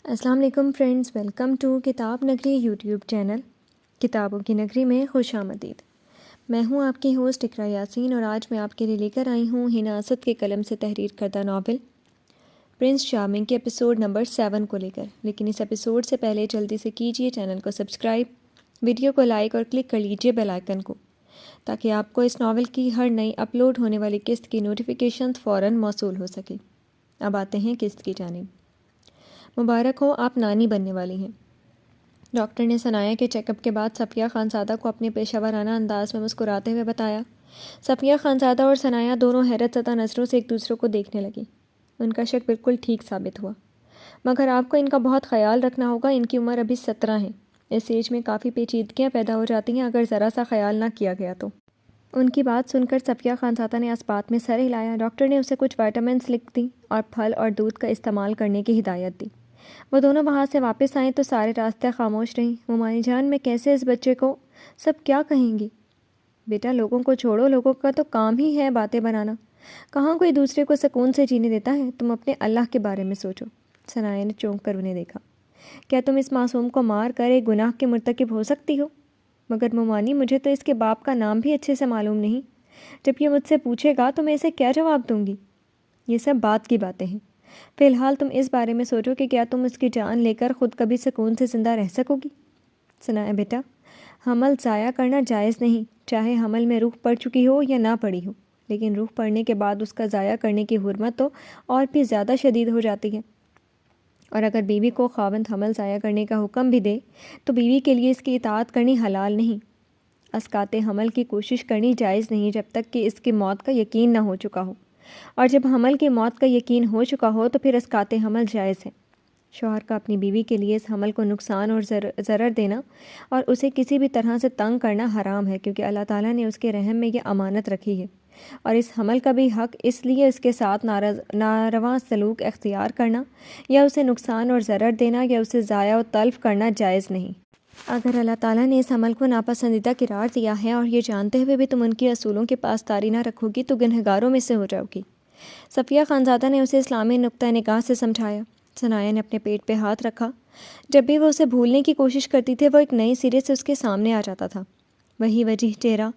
السلام علیکم friends, welcome to کتاب نگری یوٹیوب چینل کتابوں کی نگری میں خوش آمدید۔ میں ہوں آپ کی ہوسٹ اقرا یاسین اور آج میں آپ کے لیے لے کر آئی ہوں ہنا اسد کے قلم سے تحریر کردہ ناول پرنس چارمنگ کے ایپیسوڈ نمبر 7 کو لے کر۔ لیکن اس ایپیسوڈ سے پہلے جلدی سے کیجیے چینل کو سبسکرائب، ویڈیو کو لائک اور کلک کر لیجیے بیل آئکن کو، تاکہ آپ کو اس ناول کی ہر نئی اپلوڈ ہونے والی قسط کی نوٹیفیکیشن فوراً موصول ہو سکے۔ اب آتے ہیں قسط کی جانب۔ مبارک ہو، آپ نانی بننے والی ہیں۔ ڈاکٹر نے ثنایا کے چیک اپ کے بعد صفیہ خانزادہ کو اپنے پیشہ ورانہ انداز میں مسکراتے ہوئے بتایا۔ صفیہ خانزادہ اور ثنایا دونوں حیرت زدہ نظروں سے ایک دوسرے کو دیکھنے لگیں۔ ان کا شک بالکل ٹھیک ثابت ہوا، مگر آپ کو ان کا بہت خیال رکھنا ہوگا، ان کی عمر ابھی 17 ہے۔ اس ایج میں کافی پیچیدگیاں پیدا ہو جاتی ہیں اگر ذرا سا خیال نہ کیا گیا تو۔ ان کی بات سن کر صفیہ خانزادہ نے اس بات میں سر ہلایا۔ ڈاکٹر نے اسے کچھ وائٹامنس لکھ دی اور پھل اور دودھ کا استعمال کرنے کی ہدایت دی۔ وہ دونوں وہاں سے واپس آئیں تو سارے راستے خاموش رہیں۔ ممانی جان، میں کیسے اس بچے کو، سب کیا کہیں گے؟ بیٹا، لوگوں کو چھوڑو، لوگوں کا تو کام ہی ہے باتیں بنانا، کہاں کوئی دوسرے کو سکون سے جینے دیتا ہے؟ تم اپنے اللہ کے بارے میں سوچو۔ ثنایا نے چونک کر انہیں دیکھا۔ کیا تم اس معصوم کو مار کر ایک گناہ کے مرتکب ہو سکتی ہو؟ مگر ممانی، مجھے تو اس کے باپ کا نام بھی اچھے سے معلوم نہیں۔ جب یہ مجھ سے پوچھے گا تو میں اسے کیا جواب دوں گی؟ یہ سب بات کی باتیں ہیں۔ فی الحال تم اس بارے میں سوچو کہ کیا تم اس کی جان لے کر خود کبھی سکون سے زندہ رہ سکو گی؟ ثنایا، بیٹا، حمل ضائع کرنا جائز نہیں، چاہے حمل میں روح پڑ چکی ہو یا نہ پڑی ہو، لیکن روح پڑنے کے بعد اس کا ضائع کرنے کی حرمت تو اور بھی زیادہ شدید ہو جاتی ہے۔ اور اگر بیوی کو خاوند حمل ضائع کرنے کا حکم بھی دے تو بیوی کے لیے اس کی اطاعت کرنی حلال نہیں۔ اسقاط حمل کی کوشش کرنی جائز نہیں جب تک کہ اس کی موت کا یقین نہ ہو چکا ہو، اور جب حمل کی موت کا یقین ہو چکا ہو تو پھر اسقاط حمل جائز ہے۔ شوہر کا اپنی بیوی کے لیے اس حمل کو نقصان اور ضرر دینا اور اسے کسی بھی طرح سے تنگ کرنا حرام ہے، کیونکہ اللہ تعالیٰ نے اس کے رحم میں یہ امانت رکھی ہے، اور اس حمل کا بھی حق، اس لیے اس کے ساتھ ناروا سلوک اختیار کرنا یا اسے نقصان اور ضرر دینا یا اسے ضائع و تلف کرنا جائز نہیں۔ اگر اللہ تعالیٰ نے اس عمل کو ناپسندیدہ قرار دیا ہے اور یہ جانتے ہوئے بھی تم ان کے اصولوں کی پاسداری نہ رکھو گی تو گنہگاروں میں سے ہو جاؤ گی۔ صفیہ خانزادہ نے اسے اسلامی نقطہ نگاہ سے سمجھایا۔ ثنایا نے اپنے پیٹ پہ ہاتھ رکھا۔ جب بھی وہ اسے بھولنے کی کوشش کرتی تھی، وہ ایک نئے سرے سے اس کے سامنے آ جاتا تھا۔ وہی وجیح چہرہ،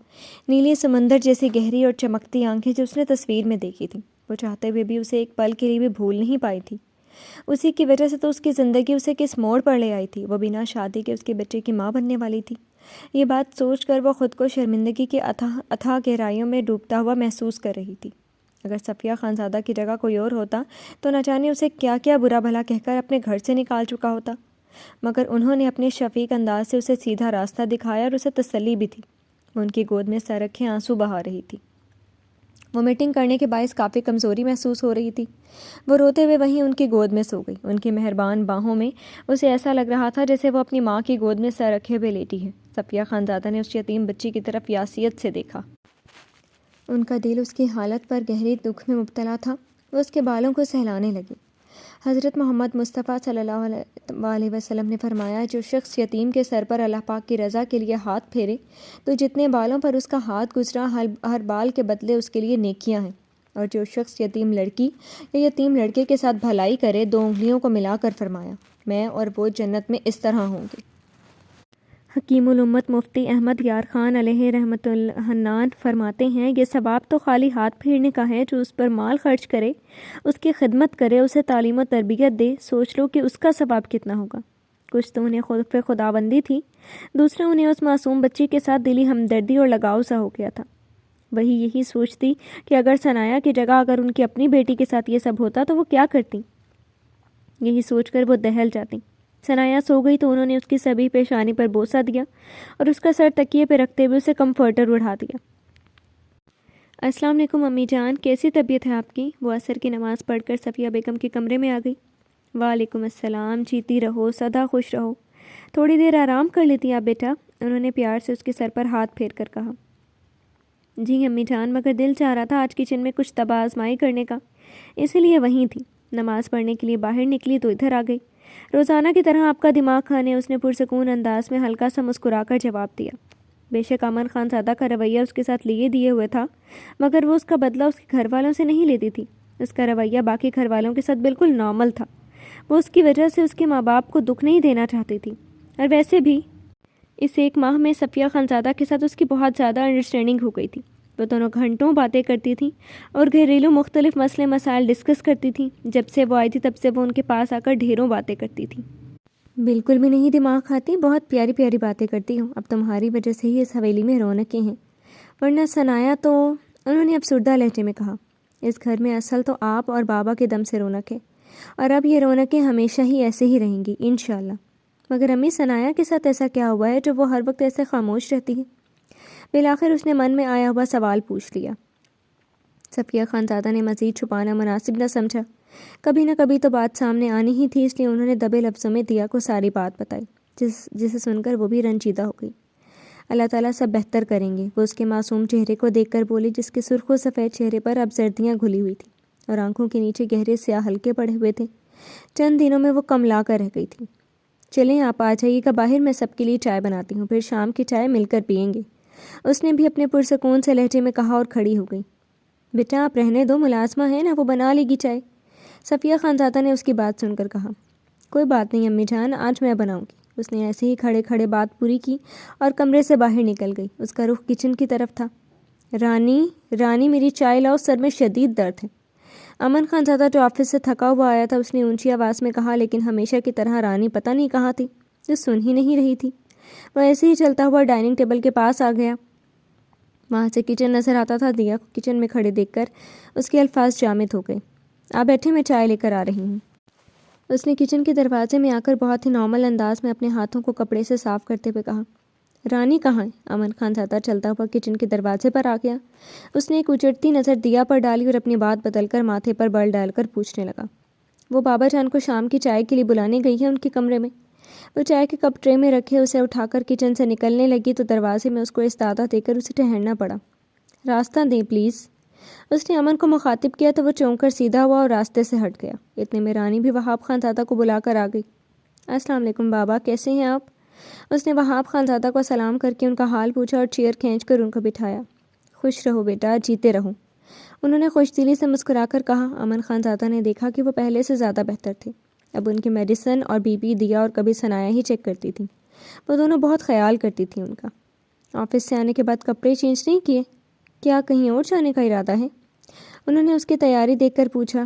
نیلی سمندر جیسی گہری اور چمکتی آنکھیں جو اس نے تصویر میں دیکھی تھی، وہ چاہتے ہوئے بھی اسے ایک پل کے لیے بھی بھول نہیں پائی تھی۔ اسی کی وجہ سے تو اس کی زندگی اسے کس موڑ پر لے آئی تھی۔ وہ بنا شادی کے اس کے بچے کی ماں بننے والی تھی۔ یہ بات سوچ کر وہ خود کو شرمندگی کے اتھاہ گہرائیوں میں ڈوبتا ہوا محسوس کر رہی تھی۔ اگر صفیہ خانزادہ کی جگہ کوئی اور ہوتا تو نہ جانے اسے کیا کیا برا بھلا کہہ کر اپنے گھر سے نکال چکا ہوتا، مگر انہوں نے اپنے شفیق انداز سے اسے سیدھا راستہ دکھایا اور اسے تسلی بھی تھی۔ وہ ان کی گود میں سر رکھے آنسو بہا رہی تھی۔ وہ میٹنگ کرنے کے باعث کافی کمزوری محسوس ہو رہی تھی۔ وہ روتے ہوئے وہیں ان کی گود میں سو گئی۔ ان کی مہربان باہوں میں اسے ایسا لگ رہا تھا جیسے وہ اپنی ماں کی گود میں سر رکھے ہوئے لیٹی ہے۔ صفیہ خانزادہ نے اس یتیم بچی کی طرف یاسیت سے دیکھا۔ ان کا دل اس کی حالت پر گہری دکھ میں مبتلا تھا۔ وہ اس کے بالوں کو سہلانے لگی۔ حضرت محمد مصطفیٰ صلی اللہ علیہ وسلم نے فرمایا، جو شخص یتیم کے سر پر اللہ پاک کی رضا کے لیے ہاتھ پھیرے تو جتنے بالوں پر اس کا ہاتھ گزرا، ہر بال کے بدلے اس کے لیے نیکیاں ہیں، اور جو شخص یتیم لڑکی یا یتیم لڑکے کے ساتھ بھلائی کرے، 2 انگلیوں کو ملا کر فرمایا، میں اور وہ جنت میں اس طرح ہوں گے۔ حکیم الامت مفتی احمد یار خان علیہ رحمۃ الحنان فرماتے ہیں، یہ ثواب تو خالی ہاتھ پھیرنے کا ہے۔ جو اس پر مال خرچ کرے، اس کی خدمت کرے، اسے تعلیم و تربیت دے، سوچ لو کہ اس کا ثواب کتنا ہوگا۔ کچھ تو انہیں خود پہ خدابندی تھی، دوسرے انہیں اس معصوم بچی کے ساتھ دلی ہمدردی اور لگاؤ سا ہو گیا تھا۔ وہی یہی سوچتی کہ اگر ثنایا کی جگہ اگر ان کی اپنی بیٹی کے ساتھ یہ سب ہوتا تو وہ کیا کرتی۔ یہی سوچ کر وہ دہل جاتی۔ ثنایا سو گئی تو انہوں نے اس کی سبھی پیشانی پر بوسہ دیا اور اس کا سر تکیے پہ رکھتے ہوئے اسے کمفرٹر اڑا دیا۔ السلام علیکم امی جان، کیسی طبیعت ہے آپ کی؟ وہ عصر کی نماز پڑھ کر صفیہ بیگم کے کمرے میں آ گئی۔ وعلیکم السلام، جیتی رہو، سدا خوش رہو۔ تھوڑی دیر آرام کر لیتی آپ بیٹا، انہوں نے پیار سے اس کے سر پر ہاتھ پھیر کر کہا۔ جی امی جان، مگر دل چاہ رہا تھا آج کچن میں کچھ تباہ آزمائی کرنے کا، اسی لیے وہیں تھی۔ نماز پڑھنے کے لیے باہر نکلی تو ادھر آ گئی۔ روزانہ کی طرح آپ کا دماغ کھانے اس نے پرسکون انداز میں ہلکا سا مسکرا کر جواب دیا۔ بے شک امن خانزادہ کا رویہ اس کے ساتھ دیے ہوئے تھا، مگر وہ اس کا بدلہ اس کے گھر والوں سے نہیں لیتی تھی۔ اس کا رویہ باقی گھر والوں کے ساتھ بالکل نارمل تھا۔ وہ اس کی وجہ سے اس کے ماں باپ کو دکھ نہیں دینا چاہتی تھی، اور ویسے بھی اس 1 ماہ میں صفیہ خانزادہ کے ساتھ اس کی بہت زیادہ انڈرسٹینڈنگ ہو گئی تھی۔ وہ دونوں گھنٹوں باتیں کرتی تھیں اور گھریلو مختلف مسئلے مسائل ڈسکس کرتی تھیں۔ جب سے وہ آئی تھی تب سے وہ ان کے پاس آ کر ڈھیروں باتیں کرتی تھی۔ بالکل بھی نہیں دماغ کھاتی، بہت پیاری پیاری باتیں کرتی ہوں۔ اب تمہاری وجہ سے ہی اس حویلی میں رونقیں ہیں، ورنہ ثنایا تو، انہوں نے افسردہ لہجے میں کہا، اس گھر میں اصل تو آپ اور بابا کے دم سے رونق ہے، اور اب یہ رونقیں ہمیشہ ہی ایسے ہی رہیں گی انشاءاللہ۔ مگر امی ثنایا کے ساتھ ایسا کیا ہوا ہے جو وہ ہر وقت ایسے خاموش رہتی ہے؟ بالآخر اس نے من میں آیا ہوا سوال پوچھ لیا۔ صفیہ خانزادہ نے مزید چھپانا مناسب نہ سمجھا، کبھی نہ کبھی تو بات سامنے آنی ہی تھی، اس لیے انہوں نے دبے لفظوں میں دیا کو ساری بات بتائی، جسے سن کر وہ بھی رنجیدہ ہو گئی۔ اللہ تعالیٰ سب بہتر کریں گے، وہ اس کے معصوم چہرے کو دیکھ کر بولی، جس کے سرخ و سفید چہرے پر اب زردیاں گھلی ہوئی تھیں اور آنکھوں کے نیچے گہرے سیاہ حلقے پڑے ہوئے تھے۔ چند دنوں میں وہ کملا کر رہ گئی تھی۔ چلیں آپ آ جائیے گا باہر، میں سب کے لیے چائے بناتی ہوں، پھر شام کی چائے مل کر پئیں گے، اس نے بھی اپنے پرسکون سے لہجے میں کہا، اور کھڑی ہو گئی۔ بیٹا آپ رہنے دو، ملازمہ ہے نا، وہ بنا لے گی چائے، صفیہ خانزادہ نے اس کی بات سن کر کہا۔ کوئی بات نہیں امی جان، آج میں بناؤں گی، اس نے ایسے ہی کھڑے کھڑے بات پوری کی اور کمرے سے باہر نکل گئی۔ اس کا رخ کچن کی طرف تھا۔ رانی میری چائے لاؤ، سر میں شدید درد ہے۔ امن خانزادہ جو آفس سے تھکا ہوا آیا تھا، اس نے اونچی آواز میں کہا، لیکن ہمیشہ کی طرح رانی پتہ نہیں کہاں تھی، جو سن ہی نہیں رہی تھی۔ وہ ایسے ہی چلتا ہوا ڈائننگ ٹیبل کے پاس آ گیا، وہاں سے کچن نظر آتا تھا۔ دیا کو کچن میں کھڑے دیکھ کر اس کے الفاظ جامد ہو گئے۔ آپ بیٹھے، میں چائے لے کر آ رہی ہوں۔ اس نے کچن کے دروازے میں آ کر بہت ہی نارمل انداز میں اپنے ہاتھوں کو کپڑے سے صاف کرتے ہوئے کہا، رانی کہاں ہے؟ امن خانزادہ چلتا ہوا کچن کے دروازے پر آ گیا۔ اس نے ایک اچڑتی نظر دیا پر ڈالی اور اپنی بات بدل کر ماتھے پر بل ڈال کر پوچھنے لگا، وہ بابا جان کو شام کی چائے کے لیے بلانے گئی ہے ان کے کمرے میں؟ وہ چائے کے کپ ٹرے میں رکھے اسے اٹھا کر کچن سے نکلنے لگی تو دروازے میں اس کو استادہ دے کر اسے ٹھہرنا پڑا۔ راستہ دیں پلیز، اس نے امن کو مخاطب کیا تو وہ چونک کر سیدھا ہوا اور راستے سے ہٹ گیا۔ اتنے میں رانی بھی وہاب خانزادہ کو بلا کر آ گئی۔ السلام علیکم بابا، کیسے ہیں آپ؟ اس نے وہاب خانزادہ کو سلام کر کے ان کا حال پوچھا اور چیئر کھینچ کر ان کو بٹھایا۔ خوش رہو بیٹا، جیتے رہو، انہوں نے خوش دلی سے مسکرا کر کہا۔ امن خانزادہ نے دیکھا کہ وہ پہلے سے زیادہ بہتر تھے۔ اب ان کی میڈیسن اور بی پی دیا اور کبھی ثنایا ہی چیک کرتی تھیں۔ وہ دونوں بہت خیال کرتی تھیں ان کا۔ آفس سے آنے کے بعد کپڑے چینج نہیں کیے؟ کیا کہیں اور جانے کا ارادہ ہے؟ انہوں نے اس کی تیاری دیکھ کر پوچھا۔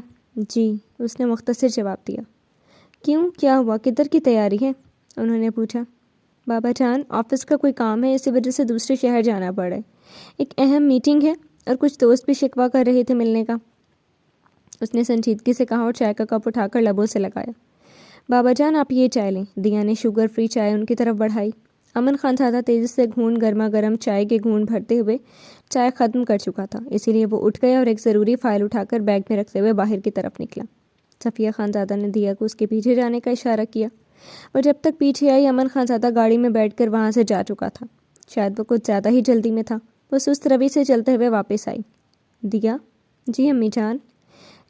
جی، اس نے مختصر جواب دیا۔ کیوں، کیا ہوا، کدھر کی تیاری ہے؟ انہوں نے پوچھا۔ بابا جان، آفس کا کوئی کام ہے، اسی وجہ سے دوسرے شہر جانا پڑا ہے، ایک اہم میٹنگ ہے، اور کچھ دوست بھی شکوہ کر رہے تھے ملنے کا، اس نے سنجیدگی سے کہا اور چائے کا کپ اٹھا کر لبوں سے لگایا۔ بابا جان آپ یہ چائے لیں، دیا نے شوگر فری چائے ان کی طرف بڑھائی۔ امن خانزادہ تیزی سے گھونٹ گرما گرم چائے کے گھونٹ بھرتے ہوئے چائے ختم کر چکا تھا، اسی لیے وہ اٹھ گیا اور ایک ضروری فائل اٹھا کر بیگ میں رکھتے ہوئے باہر کی طرف نکلا۔ صفیہ خانزادہ نے دیا کو اس کے پیچھے جانے کا اشارہ کیا، اور جب تک پیچھے آئی امن خانزادہ گاڑی میں بیٹھ کر وہاں سے جا چکا تھا۔ شاید وہ کچھ زیادہ ہی جلدی میں تھا۔ وہ سست روی سے چلتے ہوئے واپس آئی۔ دیا، جی امی جان،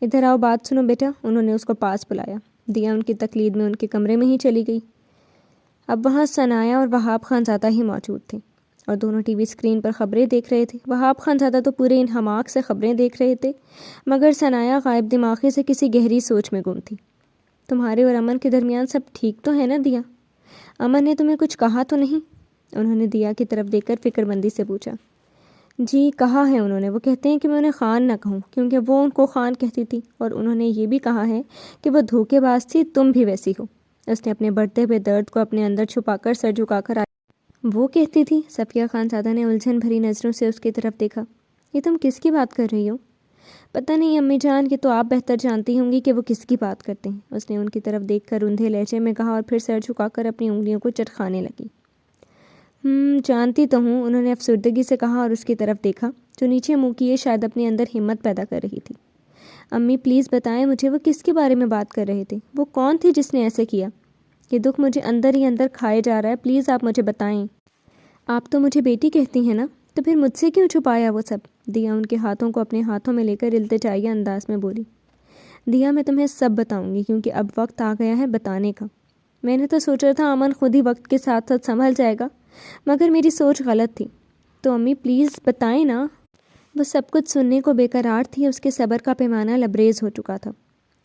ادھر آؤ، بات سنو بیٹا، انہوں نے اس کو پاس بلایا۔ دیا ان کی تقلید میں ان کے کمرے میں ہی چلی گئی۔ اب وہاں ثنایا اور وہاب خانزادہ ہی موجود تھے، اور دونوں ٹی وی اسکرین پر خبریں دیکھ رہے تھے۔ وہاب خانزادہ تو پورے انہماک سے خبریں دیکھ رہے تھے، مگر ثنایا غائب دماغی سے کسی گہری سوچ میں گم تھی۔ تمہارے اور امن کے درمیان سب ٹھیک تو ہے نا دیا؟ امن نے تمہیں کچھ کہا تو نہیں؟ انہوں نے دیا کی طرف دیکھ کر فکر مندی سے پوچھا۔ جی کہا ہے انہوں نے، وہ کہتے ہیں کہ میں انہیں خان نہ کہوں کیونکہ وہ ان کو خان کہتی تھی، اور انہوں نے یہ بھی کہا ہے کہ وہ دھوکے باز تھی، تم بھی ویسی ہو۔ اس نے اپنے بڑھتے ہوئے درد کو اپنے اندر چھپا کر سر جھکا کر وہ کہتی تھی؟ صفیہ خانزادہ نے الجھن بھری نظروں سے اس کی طرف دیکھا۔ یہ تم کس کی بات کر رہی ہو؟ پتہ نہیں امی جان، یہ تو آپ بہتر جانتی ہوں گی کہ وہ کس کی بات کرتے ہیں، اس نے ان کی طرف دیکھ کر اندھے لہجے میں کہا اور پھر سر جھکا کر اپنی انگلیوں کو چٹکانے لگی۔ جانتی تو ہوں، انہوں نے افسردگی سے کہا اور اس کی طرف دیکھا جو نیچے منہ کیے شاید اپنے اندر ہمت پیدا کر رہی تھی۔ امی پلیز بتائیں مجھے، وہ کس کے بارے میں بات کر رہے تھے؟ وہ کون تھی جس نے ایسے کیا؟ یہ دکھ مجھے اندر ہی اندر کھائے جا رہا ہے، پلیز آپ مجھے بتائیں۔ آپ تو مجھے بیٹی کہتی ہیں نا، تو پھر مجھ سے کیوں چھپایا وہ سب؟ دیا ان کے ہاتھوں کو اپنے ہاتھوں میں لے کر التجائیہ انداز میں بولی۔ دیا میں تمہیں سب بتاؤں گی کیونکہ اب وقت آ گیا ہے بتانے کا۔ میں نے تو سوچا تھا امن خود ہی وقت کے ساتھ ساتھ سنبھل جائے گا، مگر میری سوچ غلط تھی۔ تو امی پلیز بتائیں نا۔ وہ سب کچھ سننے کو بے قرار تھی، اس کے صبر کا پیمانہ لبریز ہو چکا تھا۔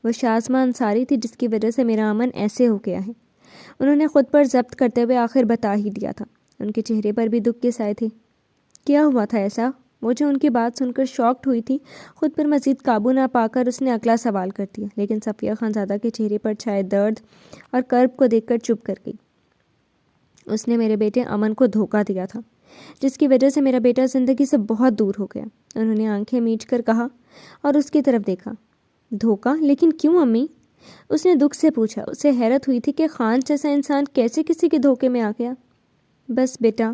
وہ شازمہ انصاری تھی جس کی وجہ سے میرا امن ایسے ہو گیا ہے۔ انہوں نے خود پر ضبط کرتے ہوئے آخر بتا ہی دیا تھا۔ ان کے چہرے پر بھی دکھ کے سائے تھے۔ کیا ہوا تھا ایسا؟ وہ جو ان کی بات سن کر شاکڈ ہوئی تھی، خود پر مزید قابو نہ پا کر اس نے اگلا سوال کر دیا، لیکن صفیہ خانزادہ کے چہرے پر چھائے درد اور کرب کو دیکھ کر چپ کر گئی۔ اس نے میرے بیٹے امن کو دھوکہ دیا تھا، جس کی وجہ سے میرا بیٹا زندگی سے بہت دور ہو گیا۔ انہوں نے آنکھیں میچ کر کہا اور اس کی طرف دیکھا۔ دھوکہ؟ لیکن کیوں امی؟ اس نے دکھ سے پوچھا۔ اسے حیرت ہوئی تھی کہ خان جیسا انسان کیسے کسی کے دھوکے میں آ گیا۔ بس بیٹا،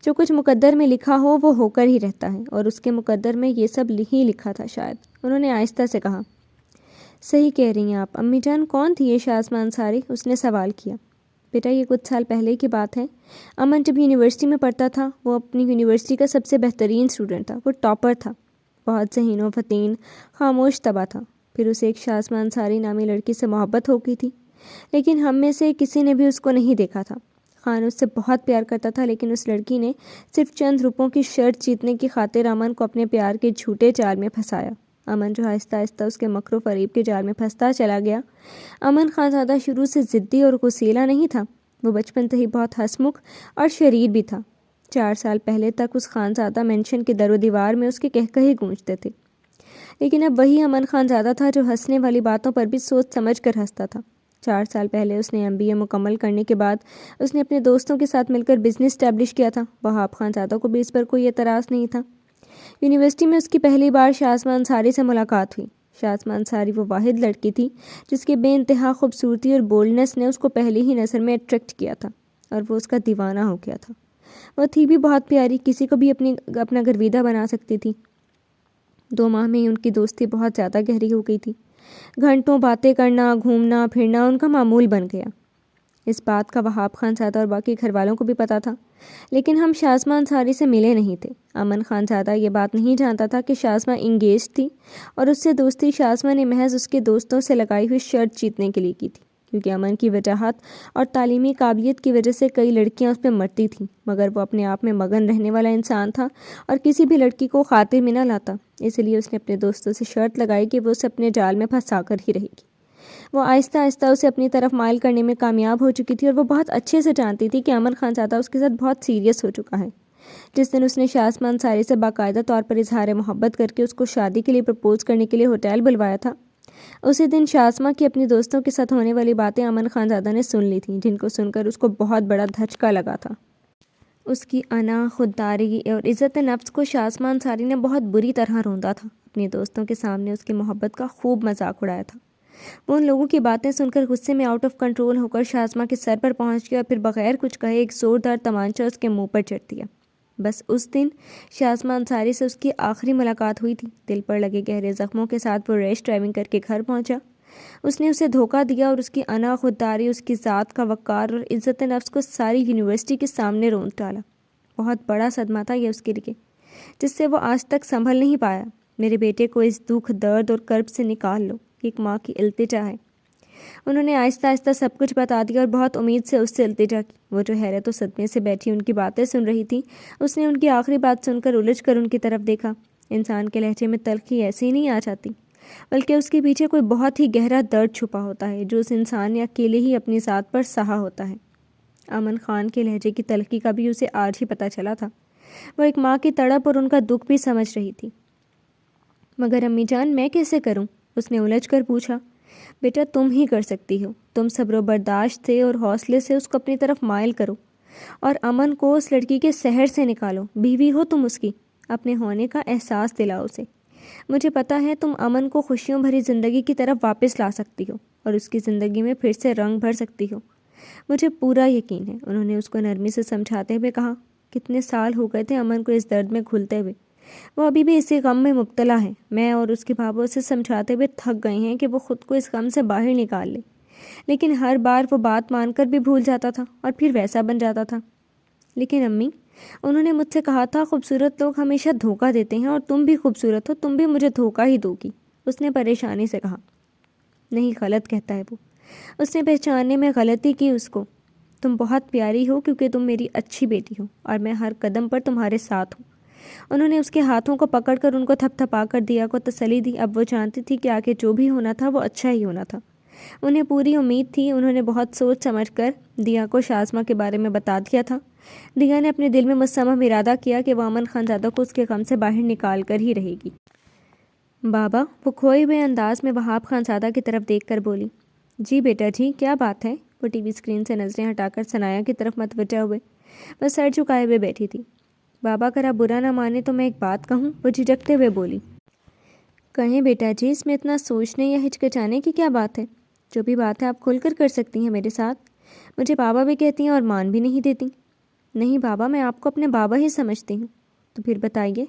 جو کچھ مقدر میں لکھا ہو کر ہی رہتا ہے، اور اس کے مقدر میں یہ سب ہی لکھا تھا شاید، انہوں نے آہستہ سے کہا۔ صحیح کہہ رہی ہیں آپ امی جان۔ کون تھی یہ شازمہ انصاری؟ اس نے سوال کیا۔ بیٹا، یہ کچھ سال پہلے کی بات ہے۔ امن جب یونیورسٹی میں پڑھتا تھا، وہ اپنی یونیورسٹی کا سب سے بہترین اسٹوڈنٹ تھا، وہ ٹاپر تھا، بہت ذہین و فطین، خاموش طبع تھا۔ پھر اسے ایک شازمہ انصاری نامی لڑکی سے محبت ہو گئی تھی، لیکن ہم میں سے کسی نے بھی اس کو نہیں دیکھا تھا۔ خان اس سے بہت پیار کرتا تھا، لیکن اس لڑکی نے صرف چند روپوں کی شرط جیتنے کی خاطر امن کو اپنے پیار کے جھوٹے جال میں پھنسایا۔ امن جو آہستہ آہستہ اس کے مکر و فریب کے جال میں پھنستا چلا گیا۔ امن خانزادہ شروع سے ضدی اور غصیلا نہیں تھا، وہ بچپن سے ہی بہت ہنسمکھ اور شریر بھی تھا۔ 4 سال پہلے تک اس خانزادہ مینشن کے در و دیوار میں اس کے قہقہے گونجتے تھے، لیکن اب وہی امن خانزادہ تھا جو ہنسنے والی باتوں پر بھی سوچ سمجھ کر ہنستا تھا۔ 4 سال پہلے اس نے MBA مکمل کرنے کے بعد اس نے اپنے دوستوں کے ساتھ مل کر بزنس اسٹیبلش کیا تھا۔ وہاب خانزادہ کو بھی اس پر کوئی اعتراض نہیں تھا۔ یونیورسٹی میں اس کی پہلی بار شازمہ انصاری سے ملاقات ہوئی۔ شازمہ انصاری وہ واحد لڑکی تھی جس کی بے انتہا خوبصورتی اور بولڈنس نے اس کو پہلی ہی نظر میں اٹریکٹ کیا تھا، اور وہ اس کا دیوانہ ہو گیا تھا۔ وہ تھی بھی بہت پیاری، کسی کو بھی اپنا گرویدہ بنا سکتی تھی۔ 2 ماہ میں ہی ان کی دوستی بہت زیادہ گہری ہو گئی تھی۔ گھنٹوں باتیں کرنا، گھومنا پھرنا ان کا معمول بن گیا۔ اس بات کا وہاب خانزادہ اور باقی گھر والوں کو بھی پتہ تھا، لیکن ہم شازمہ انصاری سے ملے نہیں تھے۔ امن خانزادہ یہ بات نہیں جانتا تھا کہ شازمہ انگیج تھی، اور اس سے دوستی شازمہ نے محض اس کے دوستوں سے لگائی ہوئی شرط جیتنے کے لیے کی تھی، کیونکہ امن کی وجاہت اور تعلیمی قابلیت کی وجہ سے کئی لڑکیاں اس پہ مرتی تھیں، مگر وہ اپنے آپ میں مگن رہنے والا انسان تھا اور کسی بھی لڑکی کو خاطر میں نہ لاتا۔ اس لیے اس نے اپنے دوستوں سے شرط لگائی کہ وہ اسے اپنے جال میں پھنسا کر ہی رہے گی۔ وہ آہستہ آہستہ اسے اپنی طرف مائل کرنے میں کامیاب ہو چکی تھی، اور وہ بہت اچھے سے جانتی تھی کہ امن خانزادہ اس کے ساتھ بہت سیریس ہو چکا ہے۔ جس دن اس نے شازمہ انصاری سے باقاعدہ طور پر اظہار محبت کر کے اس کو شادی کے لیے پرپوز کرنے کے لیے ہوٹل بلوایا تھا، اسی دن شازمہ کی اپنی دوستوں کے ساتھ ہونے والی باتیں امن خانزادہ نے سن لی تھیں، جن کو سن کر اس کو بہت بڑا دھچکا لگا تھا۔ اس کی انا، خودداری اور عزت نفس کو شازمہ انصاری نے بہت بری طرح روندا تھا۔ اپنے دوستوں کے سامنے اس کی محبت کا خوب مذاق اڑایا تھا۔ وہ ان لوگوں کی باتیں سن کر غصے میں آؤٹ آف کنٹرول ہو کر شازمہ کے سر پر پہنچ گیا، اور پھر بغیر کچھ کہے ایک زوردار تمانچہ اس کے منہ پر چڑھ دیا۔ بس اس دن شازمہ انصاری سے اس کی آخری ملاقات ہوئی تھی۔ دل پر لگے گہرے زخموں کے ساتھ وہ ریش ڈرائیونگ کر کے گھر پہنچا۔ اس نے اسے دھوکہ دیا، اور اس کی انا، خودداری، اس کی ذات کا وقار اور عزت نفس کو ساری یونیورسٹی کے سامنے رونت ڈالا۔ بہت بڑا صدمہ تھا یہ اس کے لیے، جس سے وہ آج تک سنبھل نہیں پایا۔ میرے بیٹے کو اس دکھ، درد اور کرب سے نکال لو، ایک ماں کی التجا ہے۔ انہوں نے آہستہ آہستہ سب کچھ بتا دیا، اور بہت امید سے اس سے التجا کی۔ وہ جو حیرت و صدمے سے بیٹھی ان کی باتیں سن رہی تھی، اس نے ان کی آخری بات سن کر الجھ کر ان کی طرف دیکھا۔ انسان کے لہجے میں تلخی ایسی ہی نہیں آ جاتی، بلکہ اس کے پیچھے کوئی بہت ہی گہرا درد چھپا ہوتا ہے، جو اس انسان نے اکیلے ہی اپنی ذات پر سہا ہوتا ہے۔ امن خان کے لہجے کی تلخی کا بھی اسے آج ہی پتہ چلا تھا۔ وہ ایک ماں کی تڑپ اور ان کا دکھ بھی سمجھ رہی تھی۔ مگر امی جان، میں کیسے کروں؟ اس نے الجھ کر پوچھا۔ بیٹا، تم ہی کر سکتی ہو۔ تم صبر و برداشت سے اور حوصلے سے اس کو اپنی طرف مائل کرو، اور امن کو اس لڑکی کے سحر سے نکالو۔ بیوی ہو تم اس کی، اپنے ہونے کا احساس دلاؤ اسے۔ مجھے پتہ ہے تم امن کو خوشیوں بھری زندگی کی طرف واپس لا سکتی ہو، اور اس کی زندگی میں پھر سے رنگ بھر سکتی ہو۔ مجھے پورا یقین ہے، انہوں نے اس کو نرمی سے سمجھاتے ہوئے کہا۔ کتنے سال ہو گئے تھے امن کو اس درد میں گھلتے ہوئے، وہ ابھی بھی اسی غم میں مبتلا ہے۔ میں اور اس کے بابا اسے سمجھاتے ہوئے تھک گئے ہیں کہ وہ خود کو اس غم سے باہر نکال لے، لیکن ہر بار وہ بات مان کر بھی بھول جاتا تھا اور پھر ویسا بن جاتا تھا۔ لیکن امی، انہوں نے مجھ سے کہا تھا خوبصورت لوگ ہمیشہ دھوکہ دیتے ہیں، اور تم بھی خوبصورت ہو، تم بھی مجھے دھوکہ ہی دو گی، اس نے پریشانی سے کہا۔ نہیں، غلط کہتا ہے وہ، اس نے پہچاننے میں غلطی کی اس کو۔ تم بہت پیاری ہو کیونکہ تم میری اچھی بیٹی ہو، اور میں ہر قدم پر تمہارے ساتھ ہوں۔ انہوں نے اس کے ہاتھوں کو پکڑ کر ان کو تھپ تھپا کر دیا کو تسلی دی۔ اب وہ جانتی تھی کہ آگے جو بھی ہونا تھا وہ اچھا ہی ہونا تھا۔ انہیں پوری امید تھی۔ انہوں نے بہت سوچ سمجھ کر دیا کو شازمہ کے بارے میں بتا دیا تھا۔ دیا نے اپنے دل میں مصمم ارادہ کیا کہ وہ امن خانزادہ کو اس کے غم سے باہر نکال کر ہی رہے گی۔ بابا، وہ کھوئے ہوئے انداز میں وہاب خانزادہ کی طرف دیکھ کر بولی۔ جی بیٹا جی، کیا بات ہے؟ وہ ٹی وی اسکرین سے نظریں ہٹا کر ثنایا کی طرف متوجہ ہوئے۔ وہ سر جھکائے ہوئے بیٹھی تھی۔ بابا، اگر آپ برا نہ مانے تو میں ایک بات کہوں؟ وہ جھجکتے ہوئے بولی۔ کہیں بیٹا جی، اس میں اتنا سوچنے یا ہچکچانے کی کیا بات ہے؟ جو بھی بات ہے آپ کھل کر سکتی ہیں میرے ساتھ۔ مجھے بابا بھی کہتی ہیں اور مان بھی نہیں دیتی۔ نہیں بابا، میں آپ کو اپنے بابا ہی سمجھتی ہوں۔ تو پھر بتائیے۔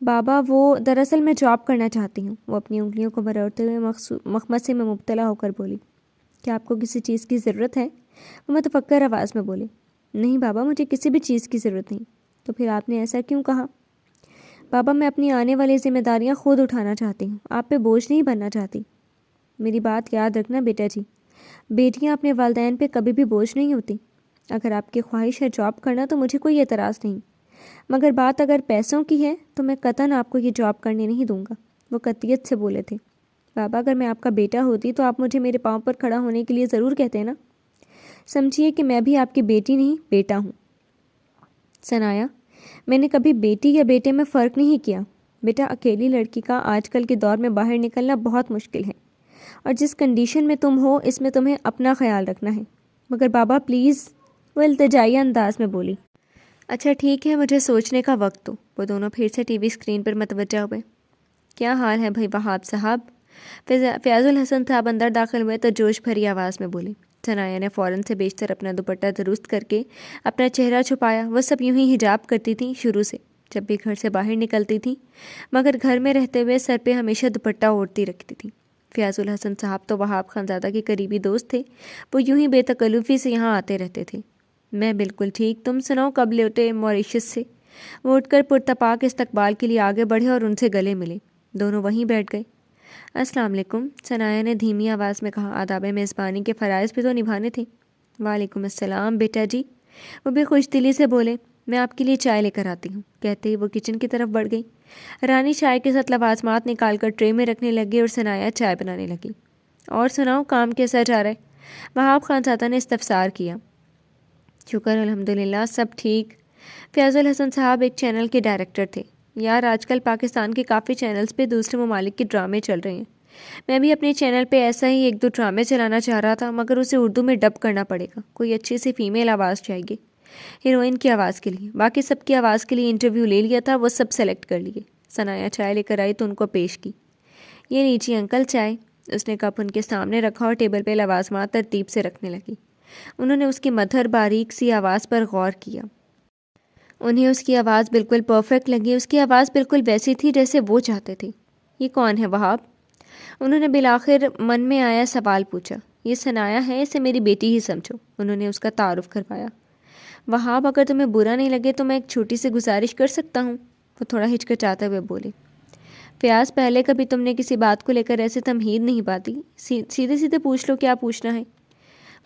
بابا، وہ دراصل میں جاب کرنا چاہتی ہوں۔ وہ اپنی انگلیوں کو مروڑتے ہوئے مخمصے میں مبتلا ہو کر بولی۔ کیا آپ کو کسی چیز کی ضرورت ہے؟ وہ متفکر آواز میں بولی۔ نہیں بابا، مجھے کسی بھی چیز کی ضرورت نہیں۔ تو پھر آپ نے ایسا کیوں کہا؟ بابا، میں اپنی آنے والی ذمہ داریاں خود اٹھانا چاہتی ہوں، آپ پہ بوجھ نہیں بننا چاہتی۔ میری بات یاد رکھنا بیٹا جی، بیٹیاں اپنے والدین پہ کبھی بھی بوجھ نہیں ہوتی۔ اگر آپ کی خواہش ہے جاب کرنا تو مجھے کوئی اعتراض نہیں، مگر بات اگر پیسوں کی ہے تو میں قطعاً آپ کو یہ جاب کرنے نہیں دوں گا۔ وہ قطعیت سے بولے تھے۔ بابا، اگر میں آپ کا بیٹا ہوتی تو آپ مجھے میرے پاؤں پر کھڑا ہونے کے لیے ضرور کہتے نا۔ سمجھیے کہ میں بھی آپ کی بیٹی نہیں، بیٹا ہوں۔ ثنایا، میں نے کبھی بیٹی یا بیٹے میں فرق نہیں کیا۔ بیٹا، اکیلی لڑکی کا آج کل کے دور میں باہر نکلنا بہت مشکل ہے، اور جس کنڈیشن میں تم ہو اس میں تمہیں اپنا خیال رکھنا ہے۔ مگر بابا پلیز، وہ التجائیہ انداز میں بولی۔ اچھا ٹھیک ہے، مجھے سوچنے کا وقت دو۔ وہ دونوں پھر سے ٹی وی اسکرین پر متوجہ ہوئے۔ کیا حال ہے بھائی وہاب صاحب؟ فیاض الحسن صاحب اندر داخل ہوئے تو جوش بھری آواز میں بولے۔ ثنایا نے فوراً سے بیشتر اپنا دوپٹہ درست کر کے اپنا چہرہ چھپایا۔ وہ سب یوں ہی حجاب کرتی تھیں شروع سے، جب بھی گھر سے باہر نکلتی تھیں، مگر گھر میں رہتے ہوئے سر پہ ہمیشہ دوپٹہ اوڑھتی رکھتی تھیں۔ فیاض الحسن صاحب تو وہاب خانزادہ کے قریبی دوست تھے۔ وہ یوں ہی بے تکلفی سے یہاں آتے رہتے تھے۔ میں بالکل ٹھیک، تم سناؤ، کب لوٹے موریشس سے؟ وہ اٹھ کر پرتپاک استقبال کے لیے آگے بڑھے اور ان سے گلے ملے۔ دونوں وہیں بیٹھ گئے۔ السلام علیکم، ثنایا نے دھیمی آواز میں کہا۔ آداب میزبانی کے فرائض بھی تو نبھانے تھے۔ وعلیکم السلام بیٹا جی، وہ بھی خوش دلی سے بولے۔ میں آپ کے لیے چائے لے کر آتی ہوں۔ کہتے ہی وہ کچن کی طرف بڑھ گئی۔ رانی چائے کے ساتھ لوازمات نکال کر ٹرے میں رکھنے لگی اور ثنایا چائے بنانے لگی۔ اور سناؤ، کام کیسا جا رہا ہے؟ وہاب خانزادہ نے استفسار کیا۔ شکر الحمدللہ، سب ٹھیک۔ فیاض الحسن صاحب ایک چینل کے ڈائریکٹر تھے۔ یار آج کل پاکستان کے کافی چینلز پہ دوسرے ممالک کے ڈرامے چل رہے ہیں۔ میں بھی اپنے چینل پہ ایسا ہی ایک دو ڈرامے چلانا چاہ رہا تھا، مگر اسے اردو میں ڈب کرنا پڑے گا۔ کوئی اچھی سی فیمیل آواز چاہیے ہیروئن کی آواز کے لیے۔ باقی سب کی آواز کے لیے انٹرویو لے لیا تھا، وہ سب سلیکٹ کر لیے۔ ثنایا چائے لے کر آئی تو ان کو پیش کی۔ یہ لیجیے انکل چائے۔ اس نے کپ ان کے سامنے رکھا اور ٹیبل پہ لوازمات ترتیب سے رکھنے لگی۔ انہوں نے اس کی مدھر باریک سی آواز پر غور کیا۔ انہیں اس کی آواز بالکل پرفیکٹ لگی۔ اس کی آواز بالکل ویسی تھی جیسے وہ چاہتے تھے۔ یہ کون ہے وہاب؟ انہوں نے بالآخر من میں آیا سوال پوچھا۔ یہ ثنایا ہے، اسے میری بیٹی ہی سمجھو۔ انہوں نے اس کا تعارف کروایا۔ وہاب، اگر تمہیں برا نہیں لگے تو میں ایک چھوٹی سی گزارش کر سکتا ہوں؟ وہ تھوڑا ہچکچاتے ہوئے بولے۔ فیاض، پہلے کبھی تم نے کسی بات کو لے کر ایسے تمہید نہیں پاتی، سیدھے سیدھے پوچھ لو کیا پوچھنا ہے۔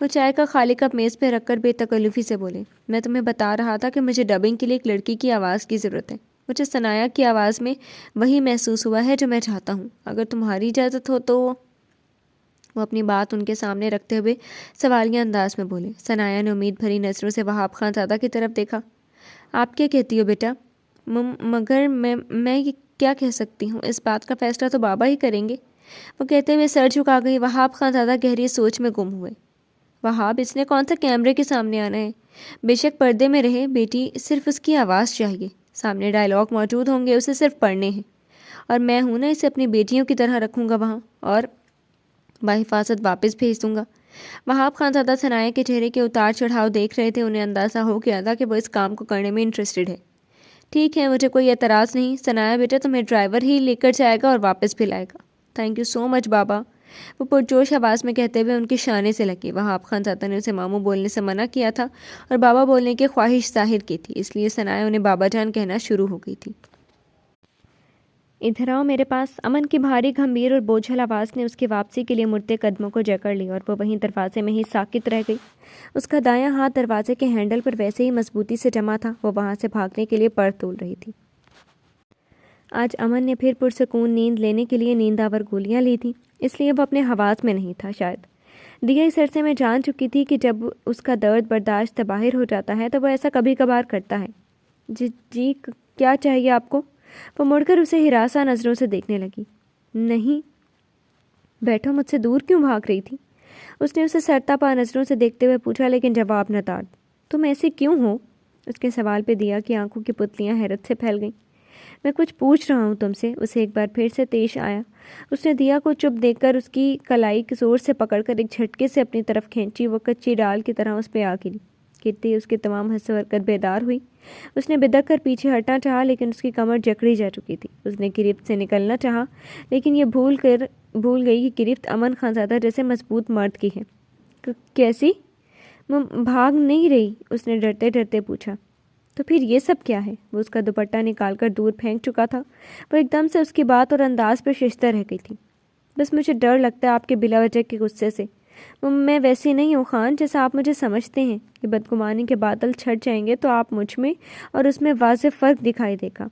وہ چائے کا خالی کپ میز پہ رکھ کر بے تکلفی سے بولے۔ میں تمہیں بتا رہا تھا کہ مجھے ڈبنگ کے لیے ایک لڑکی کی آواز کی ضرورت ہے۔ مجھے ثنایا کی آواز میں وہی محسوس ہوا ہے جو میں چاہتا ہوں۔ اگر تمہاری اجازت ہو تو… وہ اپنی بات ان کے سامنے رکھتے ہوئے سوالیہ انداز میں بولے۔ ثنایا نے امید بھری نظروں سے وہاب خانزادہ کی طرف دیکھا۔ آپ کیا کہتی ہو بیٹا؟ مگر میں کیا کہہ سکتی ہوں، اس بات کا فیصلہ تو بابا ہی کریں گے۔ وہ کہتے ہوئے سر جھکا گئی۔ وہاب خانزادہ گہری سوچ میں گم ہوئے۔ وہاب، اس نے کون سا کیمرے کے سامنے آنا ہے؟ بے شک پردے میں رہے بیٹی، صرف اس کی آواز چاہیے۔ سامنے ڈائلاگ موجود ہوں گے، اسے صرف پڑھنے ہیں، اور میں ہوں نا، اسے اپنی بیٹیوں کی طرح رکھوں گا وہاں، اور بحفاظت واپس بھیج دوں گا۔ وہاب خانزادہ ثنایا کے چہرے کے اتار چڑھاؤ دیکھ رہے تھے۔ انہیں اندازہ ہو گیا تھا کہ وہ اس کام کو کرنے میں انٹرسٹڈ ہے۔ ٹھیک ہے، مجھے کوئی اعتراض نہیں۔ ثنایا بیٹا، تمہیں ڈرائیور ہی لے کر جائے گا اور واپس بھی لائے گا۔ تھینک یو سو مچ بابا، وہ پرجوش آواز میں کہتے ہوئے ان کے شانے سے لگی۔ وہاب خانزادہ نے اسے ماموں بولنے سے منع کیا تھا اور بابا بولنے کی خواہش ظاہر کی تھی، اس لیے ثنایا انہیں بابا جان کہنا شروع ہو گئی تھی۔ ادھر آؤ میرے پاس۔ امن کی بھاری گھمبیر اور بوجھل آواز نے اس کی واپسی کے لیے مڑتے قدموں کو جکڑ لی اور وہ وہیں دروازے میں ہی ساکت رہ گئی۔ اس کا دایاں ہاتھ دروازے کے ہینڈل پر ویسے ہی مضبوطی سے جمع تھا۔ وہ وہاں سے بھاگنے کے لیے پر تول رہی تھی۔ آج امن نے پھر پرسکون نیند لینے کے لیے نینداور گولیاں لی تھیں، اس لیے وہ اپنے حواس میں نہیں تھا شاید۔ دیا اس عرصے میں جان چکی تھی کہ جب اس کا درد برداشت باہر ہو جاتا ہے تو وہ ایسا کبھی کبھار کرتا ہے۔ جی کیا چاہیے آپ کو؟ وہ مڑ کر اسے ہراساں نظروں سے دیکھنے لگی۔ نہیں بیٹھو، مجھ سے دور کیوں بھاگ رہی تھی؟ اس نے اسے سرتا پا نظروں سے دیکھتے ہوئے پوچھا، لیکن جواب نہ تار۔ تم ایسے کیوں ہو؟ اس کے سوال پہ دیا کی آنکھوں کی پتلیاں حیرت سے پھیل گئیں۔ میں کچھ پوچھ رہا ہوں تم سے، اسے ایک بار پھر سے پیش آیا۔ اس نے دیا کو چپ دیکھ کر اس کی کلائی زور سے پکڑ کر ایک جھٹکے سے اپنی طرف کھینچی۔ وہ کچی ڈال کی طرح اس پہ آ گری۔ گرتی اس کی تمام حس و حرکت بیدار ہوئی۔ اس نے بدک کر پیچھے ہٹنا چاہا، لیکن اس کی کمر جکڑی جا چکی تھی۔ اس نے گرفت سے نکلنا چاہا، لیکن یہ بھول گئی کہ گرفت امن خان زادہ جیسے مضبوط مرد کی ہے۔ کیسی؟ بھاگ نہیں رہی، اس نے ڈرتے ڈرتے پوچھا۔ تو پھر یہ سب کیا ہے؟ وہ اس کا دوپٹہ نکال کر دور پھینک چکا تھا۔ وہ ایک دم سے اس کی بات اور انداز پر ششتہ رہ گئی تھی۔ بس مجھے ڈر لگتا ہے آپ کے بلا وجہ کے غصے سے۔ میں ویسی نہیں ہوں خان جیسا آپ مجھے سمجھتے ہیں۔ یہ بدگمانی کے بادل چھٹ جائیں گے تو آپ مجھ میں اور اس میں واضح فرق دکھائی دے گا۔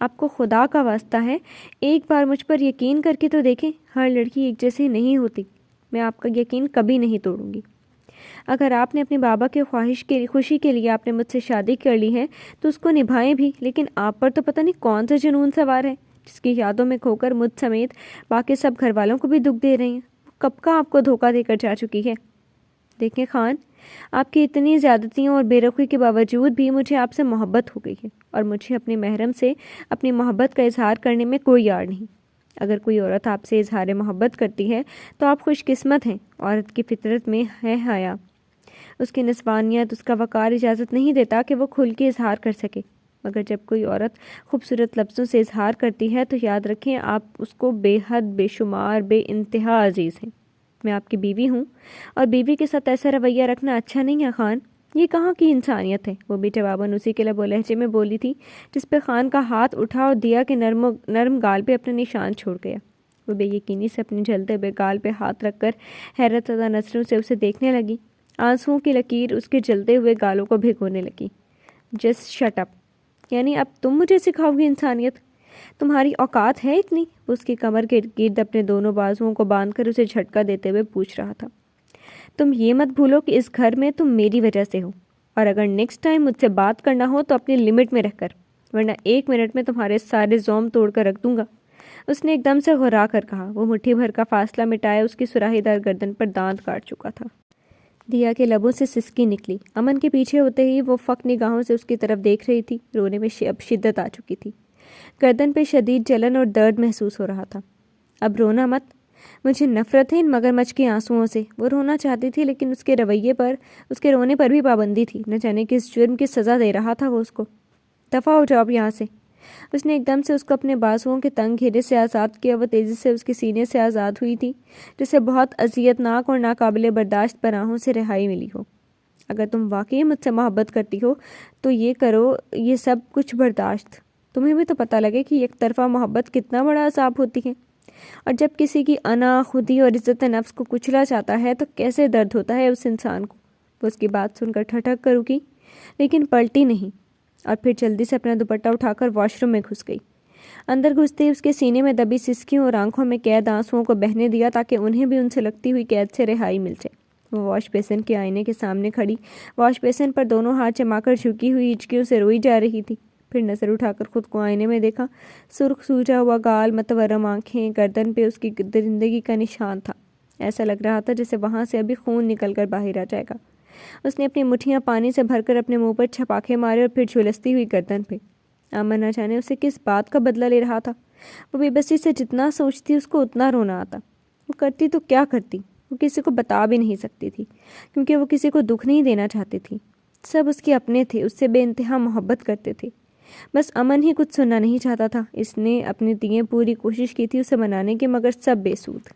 آپ کو خدا کا واسطہ ہے ایک بار مجھ پر یقین کر کے تو دیکھیں۔ ہر لڑکی ایک جیسی نہیں ہوتی۔ میں آپ کا یقین کبھی نہیں توڑوں گی۔ اگر آپ نے اپنے بابا کے خوشی کے لیے آپ نے مجھ سے شادی کر لی ہے تو اس کو نبھائیں بھی، لیکن آپ پر تو پتہ نہیں کون سا جنون سوار ہے جس کی یادوں میں کھو کر مجھ سمیت باقی سب گھر والوں کو بھی دکھ دے رہی ہیں۔ کب کا آپ کو دھوکہ دے کر جا چکی ہے۔ دیکھیں خان، آپ کی اتنی زیادتیوں اور بے رخی کے باوجود بھی مجھے آپ سے محبت ہو گئی ہے، اور مجھے اپنے محرم سے اپنی محبت کا اظہار کرنے میں کوئی آڑ نہیں۔ اگر کوئی عورت آپ سے اظہار محبت کرتی ہے تو آپ خوش قسمت ہیں۔ عورت کی فطرت میں ہے حیا، اس کی نسوانیت، اس کا وقار اجازت نہیں دیتا کہ وہ کھل کے اظہار کر سکے۔ مگر جب کوئی عورت خوبصورت لفظوں سے اظہار کرتی ہے تو یاد رکھیں آپ اس کو بے حد، بے شمار، بے انتہا عزیز ہیں۔ میں آپ کی بیوی ہوں، اور بیوی کے ساتھ ایسا رویہ رکھنا اچھا نہیں ہے خان۔ یہ کہاں کی انسانیت ہے؟ وہ بھی جواباً اسی کے لب و لہجے میں بولی تھی جس پہ خان کا ہاتھ اٹھا اور دیا کہ نرم گال پہ اپنے نشان چھوڑ گیا۔ وہ بے یقینی سے اپنے جلتے ہوئے گال پہ ہاتھ رکھ کر حیرت زدہ نظروں سے اسے دیکھنے لگی۔ آنسوؤں کی لکیر اس کے جلتے ہوئے گالوں کو بھگونے لگی۔ جسٹ شٹ اپ، یعنی اب تم مجھے سکھاؤ گی انسانیت؟ تمہاری اوقات ہے اتنی؟ وہ اس کی کمر کے گرد اپنے دونوں بازوؤں کو باندھ کر اسے جھٹکا دیتے ہوئے پوچھ رہا تھا۔ تم یہ مت بھولو کہ اس گھر میں تم میری وجہ سے ہو، اور اگر نیکسٹ ٹائم مجھ سے بات کرنا ہو تو اپنی لمٹ میں رہ کر، ورنہ 1 منٹ میں تمہارے سارے زوم توڑ کر رکھ دوں گا۔ اس نے ایک دم سے غرا کر کہا۔ وہ مٹھی بھر کا فاصلہ مٹائے اس کی سراہی دار گردن پر دانت کاٹ چکا تھا۔ دیا کے لبوں سے سسکی نکلی۔ امن کے پیچھے ہوتے ہی وہ فق نگاہوں سے اس کی طرف دیکھ رہی تھی۔ رونے میں اب شدت آ چکی تھی۔ گردن پہ شدید جلن اور درد محسوس ہو رہا تھا۔ اب رونا مت، مجھے نفرت ہے ان مگرمچھ کے آنسوؤں سے۔ وہ رونا چاہتی تھی، لیکن اس کے رویے پر، اس کے رونے پر بھی پابندی تھی۔ نہ جانے کس جرم کی سزا دے رہا تھا وہ اس کو۔ دفع ہو جاؤ یہاں سے۔ اس نے ایک دم سے اس کو اپنے بازوؤں کے تنگ گھیرے سے آزاد کیا۔ وہ تیزی سے اس کے سینے سے آزاد ہوئی تھی، جسے بہت اذیت ناک اور ناقابل برداشت پناہوں سے رہائی ملی ہو۔ اگر تم واقعی مجھ سے محبت کرتی ہو تو یہ کرو، یہ سب کچھ برداشت۔ تمہیں بھی تو پتہ لگے کہ یک طرفہ محبت کتنا بڑا عذاب ہوتی ہے، اور جب کسی کی انا، خودی اور عزت نفس کو کچلا جاتا ہے تو کیسے درد ہوتا ہے اس انسان کو۔ وہ اس کی بات سن کر ٹھٹک کر رکی، لیکن پلٹی نہیں، اور پھر جلدی سے اپنا دوپٹہ اٹھا کر واش روم میں گھس گئی۔ اندر گھستے ہی اس کے سینے میں دبی سسکیوں اور آنکھوں میں قید آنسوؤں کو بہنے دیا تاکہ انہیں بھی ان سے لگتی ہوئی قید سے رہائی مل جائے۔ وہ واش بیسن کے آئینے کے سامنے کھڑی واش بیسن پر دونوں ہاتھ جما کر جھکی ہوئی ہچکیوں سے روئی جا رہی تھی۔ پھر نظر اٹھا کر خود کو آئینے میں دیکھا۔ سرخ سوجا ہوا گال، متورم آنکھیں، گردن پہ اس کی درندگی کا نشان تھا۔ ایسا لگ رہا تھا جیسے وہاں سے ابھی خون نکل کر باہر آ جائے گا۔ اس نے اپنی مٹھیاں پانی سے بھر کر اپنے منہ پر چھپاکے مارے اور پھر جھلستی ہوئی گردن پہ۔ امن نہ جانے اسے کس بات کا بدلہ لے رہا تھا۔ وہ بے بسی سے جتنا سوچتی اس کو اتنا رونا آتا۔ وہ کرتی تو کیا کرتی؟ وہ کسی کو بتا بھی نہیں سکتی تھی، کیونکہ وہ کسی کو دکھ نہیں دینا چاہتی تھی۔ سب اس کے اپنے تھے، اس سے بے انتہا محبت کرتے تھے۔ بس امن ہی کچھ سننا نہیں چاہتا تھا۔ اس نے اپنی دیئیں پوری کوشش کی تھی اسے منانے کی، مگر سب بے سود۔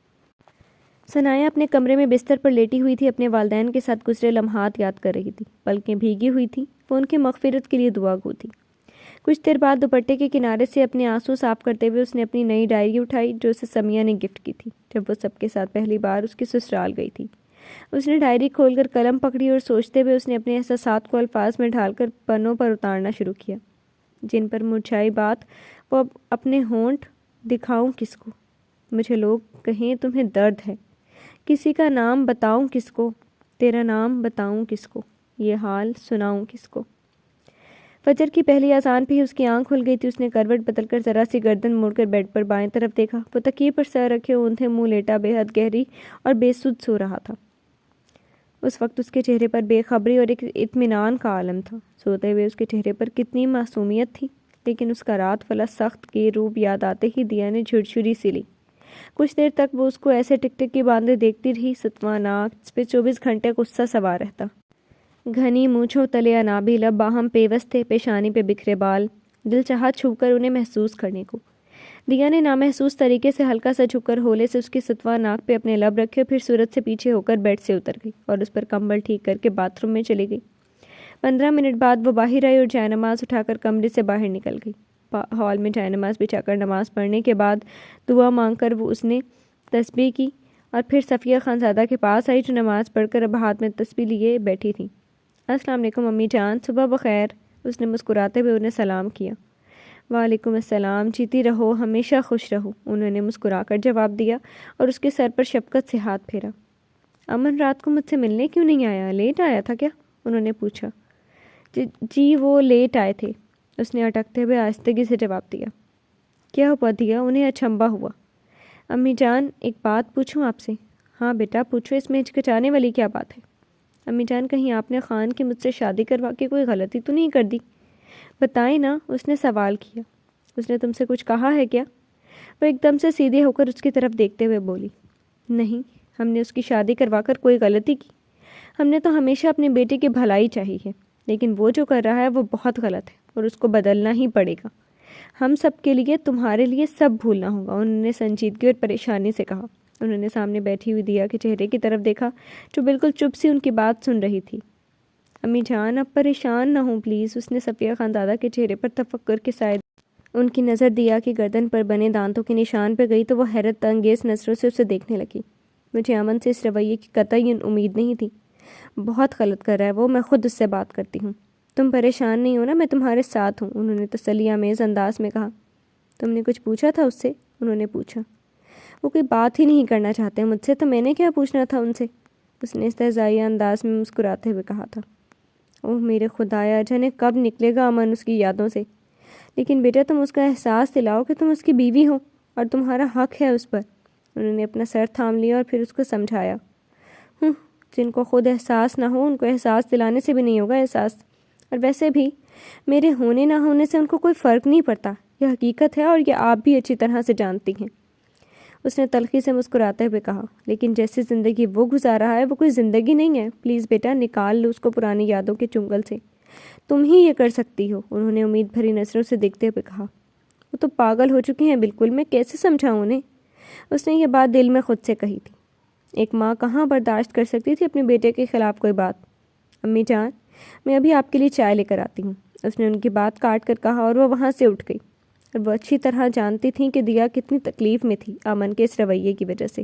ثنایا اپنے کمرے میں بستر پر لیٹی ہوئی تھی، اپنے والدین کے ساتھ گزرے لمحات یاد کر رہی تھی۔ پلکیں بھیگی ہوئی تھیں، وہ ان کی مغفرت کے لیے دعا گو تھی۔ کچھ دیر بعد دوپٹے کے کنارے سے اپنے آنسو صاف کرتے ہوئے اس نے اپنی نئی ڈائری اٹھائی جو اسے سمیہ نے گفٹ کی تھی جب وہ سب کے ساتھ پہلی بار اس کے سسرال گئی تھی۔ اس نے ڈائری کھول کر قلم پکڑی اور سوچتے ہوئے اس نے اپنے احساسات کو الفاظ میں ڈھال کر پنوں پر اتارنا شروع کیا۔ جن پر مرجھائی بات وہ اب اپنے ہونٹ دکھاؤں کس کو؟ مجھے لوگ کہیں تمہیں درد ہے، کسی کا نام بتاؤں کس کو؟ تیرا نام بتاؤں کس کو؟ یہ حال سناؤں کس کو؟ فجر کی پہلی اذان پہ ہی اس کی آنکھ کھل گئی تھی۔ اس نے کروٹ بدل کر ذرا سی گردن موڑ کر بیڈ پر بائیں طرف دیکھا۔ وہ تکیے پر سر رکھے اوندھے منہ لیٹا بے حد گہری اور بے سود سو رہا تھا۔ اس وقت اس کے چہرے پر بے خبری اور ایک اطمینان کا عالم تھا۔ سوتے ہوئے اس کے چہرے پر کتنی معصومیت تھی، لیکن اس کا رات والا سخت کے روپ یاد آتے ہی دیا نے جھرجھری سی لی۔ کچھ دیر تک وہ اس کو ایسے ٹک ٹک کی باندھے دیکھتی رہی۔ ستواں ناک جس پہ 24 گھنٹے غصہ سوار رہتا، گھنی مونچھوں تلے انابی لب باہم پیوست تھے، پیشانی پہ بکھرے بال، دل چاہا چھو کر انہیں محسوس کرنے کو۔ دیا نے نامحسوس طریقے سے ہلکا سا جھک کر ہولے سے اس کی ستواں ناک پہ اپنے لب رکھے، پھر صورت سے پیچھے ہو کر بیڈ سے اتر گئی اور اس پر کمبل ٹھیک کر کے باتھ روم میں چلی گئی۔ 15 منٹ بعد وہ باہر آئی اور جائے نماز اٹھا کر کمرے سے باہر نکل گئی۔ ہال میں جائے نماز بچھا کر نماز پڑھنے کے بعد دعا مانگ کر وہ اس نے تسبیح کی اور پھر صفیہ خانزادہ کے پاس آئی جو نماز پڑھ کر اب ہاتھ میں تسبیح لیے بیٹھی تھیں۔ السلام علیکم امی جان، صبح بخیر، اس نے مسکراتے ہوئے انہیں سلام کیا۔ وعلیکم السلام، جیتی رہو، ہمیشہ خوش رہو، انہوں نے مسکرا کر جواب دیا اور اس کے سر پر شفقت سے ہاتھ پھیرا۔ امن رات کو مجھ سے ملنے کیوں نہیں آیا؟ لیٹ آیا تھا کیا؟ انہوں نے پوچھا۔ جی وہ لیٹ آئے تھے، اس نے اٹکتے ہوئے آہستگی سے جواب دیا۔ کیا ہوا دیا؟ انہیں اچنبھا ہوا۔ امی جان ایک بات پوچھوں آپ سے؟ ہاں بیٹا پوچھو، اس میں ہچکچانے والی کیا بات ہے؟ امی جان کہیں آپ نے خان کی مجھ سے شادی کروا کے کوئی غلطی تو نہیں کر دی؟ بتائیں نا، اس نے سوال کیا۔ اس نے تم سے کچھ کہا ہے کیا؟ وہ ایک دم سے سیدھے ہو کر اس کی طرف دیکھتے ہوئے بولی، نہیں، ہم نے اس کی شادی کروا کر کوئی غلطی کی؟ ہم نے تو ہمیشہ اپنے بیٹے کی بھلائی چاہی ہے، لیکن وہ جو کر رہا ہے وہ بہت غلط ہے اور اس کو بدلنا ہی پڑے گا۔ ہم سب کے لیے، تمہارے لیے سب بھولنا ہوگا، انہوں نے سنجیدگی اور پریشانی سے کہا۔ انہوں نے سامنے بیٹھی ہوئی دیا کے چہرے کی طرف دیکھا جو بالکل چپ سی ان کی بات سن رہی تھی۔ امی جان اب پریشان نہ ہوں پلیز، اس نے صفیہ خانزادہ کے چہرے پر تفکر کے سائے ان کی نظر دیا کہ گردن پر بنے دانتوں کے نشان پہ گئی تو وہ حیرت انگیز نظروں سے اسے دیکھنے لگی۔ مجھے امن سے اس رویے کی قطعی امید نہیں تھی، بہت غلط کر رہا ہے وہ، میں خود اس سے بات کرتی ہوں۔ تم پریشان نہیں ہونا، میں تمہارے ساتھ ہوں، انہوں نے تسلی آمیز انداز میں کہا۔ تم نے کچھ پوچھا تھا اس سے؟ انہوں نے پوچھا۔ وہ کوئی بات ہی نہیں کرنا چاہتے مجھ سے، تو میں نے کیا پوچھنا تھا ان سے؟ اس نے استہزائیہ انداز میں مسکراتے ہوئے کہا تھا۔ اوہ میرے خدایا، جانے کب نکلے گا امن اس کی یادوں سے۔ لیکن بیٹا تم اس کا احساس دلاؤ کہ تم اس کی بیوی ہو اور تمہارا حق ہے اس پر۔ انہوں نے اپنا سر تھام لیا اور پھر اس کو سمجھایا۔ جن کو خود احساس نہ ہو ان کو احساس دلانے سے بھی نہیں ہوگا احساس، اور ویسے بھی میرے ہونے نہ ہونے سے ان کو کوئی فرق نہیں پڑتا، یہ حقیقت ہے اور یہ آپ بھی اچھی طرح سے جانتی ہیں۔ اس نے تلخی سے مسکراتے ہوئے کہا، لیکن جیسی زندگی وہ گزار رہا ہے وہ کوئی زندگی نہیں ہے، پلیز بیٹا نکال لو اس کو پرانی یادوں کے چنگل سے، تم ہی یہ کر سکتی ہو، انہوں نے امید بھری نظروں سے دیکھتے ہوئے کہا۔ وہ تو پاگل ہو چکی ہیں بالکل، میں کیسے سمجھاؤں انہیں؟ اس نے یہ بات دل میں خود سے کہی تھی۔ ایک ماں کہاں برداشت کر سکتی تھی اپنے بیٹے کے خلاف کوئی بات؟ امی جان میں ابھی آپ کے لیے چائے لے کر آتی ہوں، اس نے ان کی بات کاٹ کر کہا اور وہ وہاں سے اٹھ گئی۔ اور وہ اچھی طرح جانتی تھیں کہ دیا کتنی تکلیف میں تھی امن کے اس رویے کی وجہ سے۔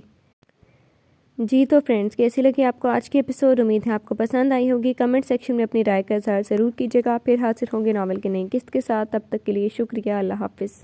جی تو فرینڈز، کیسی لگی آپ کو آج کی ایپیسوڈ؟ امید ہے آپ کو پسند آئی ہوگی۔ کمنٹ سیکشن میں اپنی رائے کا اظہار ضرور کیجیے گا۔ پھر حاضر ہوں گے ناول کے نئی قسط کے ساتھ، تب تک کے لیے شکریہ، اللہ حافظ۔